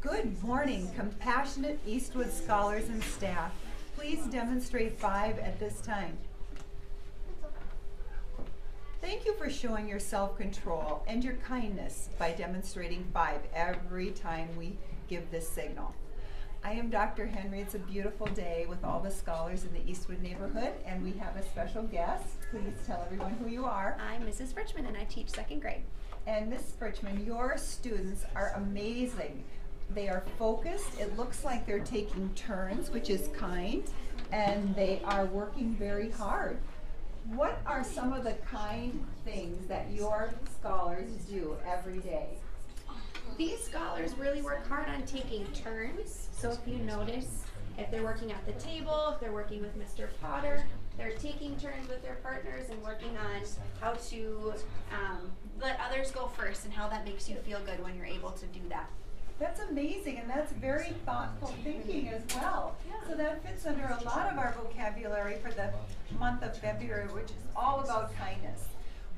Good morning, compassionate Eastwood scholars and staff. Please demonstrate 5 at this time. Thank you for showing your self-control and your kindness by demonstrating 5 every time we give this signal. I am Dr. Henry. It's a beautiful day with all the scholars in the Eastwood neighborhood, and we have a special guest. Please tell everyone who you are. I'm Mrs. Fritchman, and I teach 2nd grade. And Ms. Fritchman, your students are amazing. They are focused. It looks like they're taking turns, which is kind, and they are working very hard. What are some of the kind things that your scholars do every day? These scholars really work hard on taking turns. So if you notice, if they're working at the table, if they're working with Mr. Potter, they're taking turns with their partners and working on how to let others go first and how that makes you feel good when you're able to do that. That's amazing, and that's very thoughtful thinking as well. Yeah. So that fits under a lot of our vocabulary for the month of February, which is all about kindness.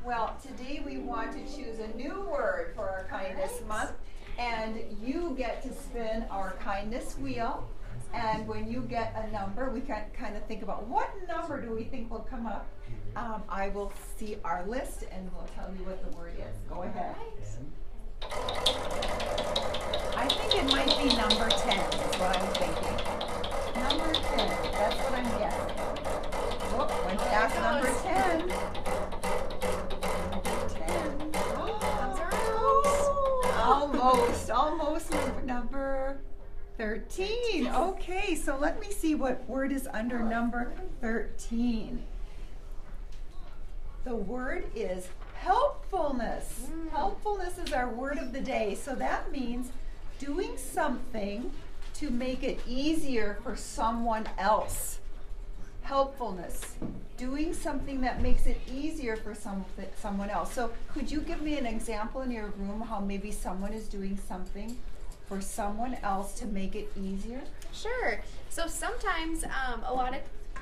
Well, today we want to choose a new word for our kindness month, and you get to spin our kindness wheel. And when you get a number, we can kind of think about what number do we think will come up. I will see our list and we'll tell you what the word is. Go ahead. I think it might be number 10 is what I'm thinking. Number 10, that's what I'm guessing. Whoop, went past number 10. Almost number 13. Okay, so let me see what word is under number 13. The word is helpfulness. Helpfulness is our word of the day. So that means doing something to make it easier for someone else. Helpfulness. Doing something that makes it easier for someone else. So could you give me an example in your room how maybe someone is doing something for someone else to make it easier? Sure. So sometimes a lot of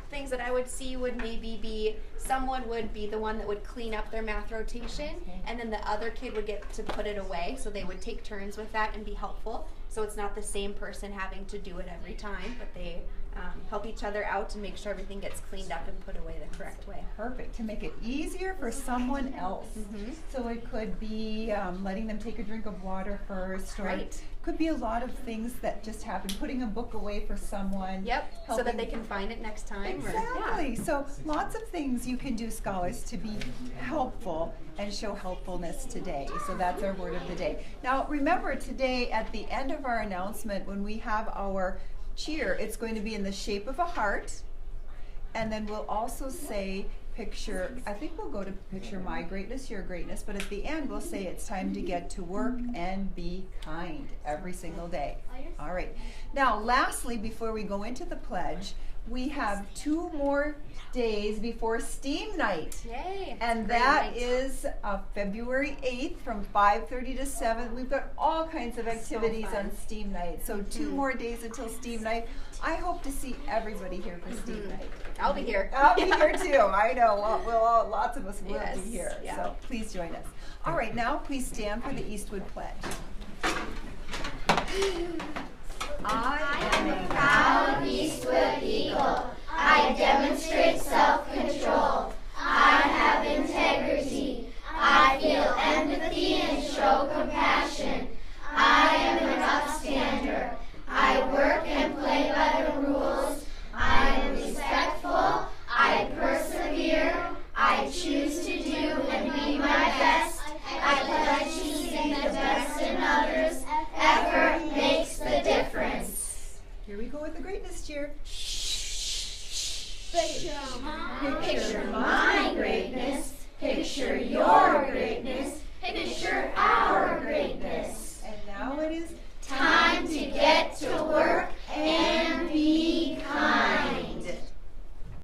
things that I would see would maybe be someone would be the one that would clean up their math rotation, and then the other kid would get to put it away. So they would take turns with that and be helpful. So it's not the same person having to do it every time, but they help each other out to make sure everything gets cleaned up and put away the correct way. Perfect. To make it easier for someone else. So it could be letting them take a drink of water first, or Right. could be a lot of things that just happen. Putting a book away for someone. Yep, so that helping- they can find it next time. Exactly. So lots of things you can do, scholars, to be helpful and show helpfulness today. So that's our word of the day. Now remember, today at the end of our announcement, when we have our cheer, it's going to be in the shape of a heart, and then we'll also say picture, I think we'll go to picture my greatness, your greatness, but at the end we'll say it's time to get to work and be kind every single day. All right. Now lastly, before we go into the pledge, we have 2 more days before STEAM night. Yay! And Great that night. is February 8th from 5:30 to 7. We've got all kinds of activities fun. on STEAM night. So 2 more days until STEAM night. I hope to see everybody here for STEAM night. I'll be here. I'll be here too. I know. Lots of us will Yes, be here. yeah. So please join us. All right, now please stand for the Eastwood Pledge. I am a proud Eastwood Eagle. I demonstrate self-control. I have integrity. I feel empathy and show compassion. I am an upstander. I work and play by the rules. I am respectful. I persevere. I choose to do and be my best. I pledge to see the best in others. Effort makes the difference. Here we go with the greatness cheer. Picture my greatness. Picture your greatness.